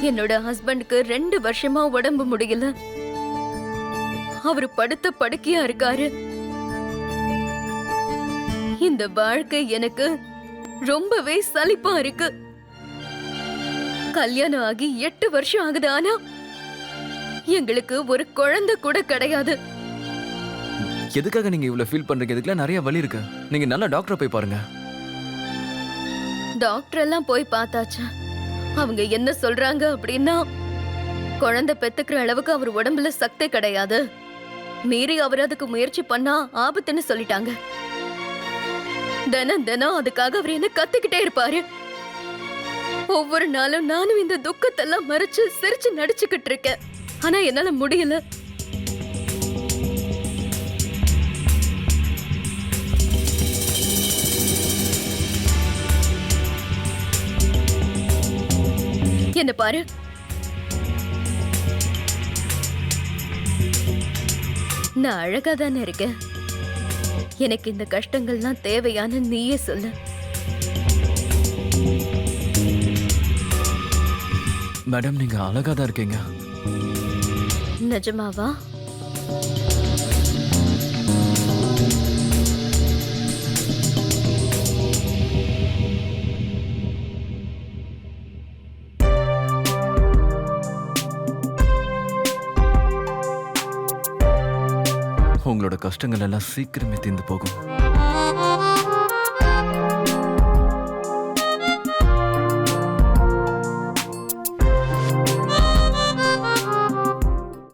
என்னோட ஹஸ்பண்டுக்கு 2 வருஷமா உடம்பு முடியல. அவரு படுத்த படுக்கையா இருக்காரு. இந்த வாழ்க்கை எனக்கு ரொம்பவே சலிப்பா இருக்கு. கல்யாணம் ஆகி 8 வருஷம் ஆகுது. ஆனா எங்களுக்கு ஒரு குழந்தை கூட கிடையாது. எதுக்காக நீங்க இவ்வளவு ஃபீல் பண்றீங்க? இதுக்கெல்லாம் நிறைய வழி இருக்கு. நீங்க நல்ல டாக்டரை போய் பாருங்க. டாக்டர் எல்லாம் போய் பார்த்தாச்சு. அவங்க என்ன சொல்றாங்க அப்படின்னா, குழந்தை பெத்துக்கிற அளவுக்கு அவர் உடம்புல சக்தி கிடையாது. மீறி அவர் அதுக்கு முயற்சி பண்ணா ஆபத்துன்னு சொல்லிட்டாங்க. தினம் தினம் அதுக்காக அவர் என்ன கத்திக்கிட்டே இருப்பாரு. ஒவ்வொரு நாளும் நானும் இந்த துக்கத்தெல்லாம் மறைச்சு சிரிச்சு நடிச்சுக்கிட்டு இருக்கேன். ஆனா என்னால முடியல. என்ன பாரு, நான் அழகா தானே இருக்கேன். எனக்கு இந்த கஷ்டங்கள்லாம் தேவையான நீயே சொல்லு. மேடம், நீங்க அழகா தான் இருக்கீங்க. நிஜமாவா? உங்களோட கஷ்டங்கள் எல்லாம் சீக்கிரமே தீர்ந்து போகும்.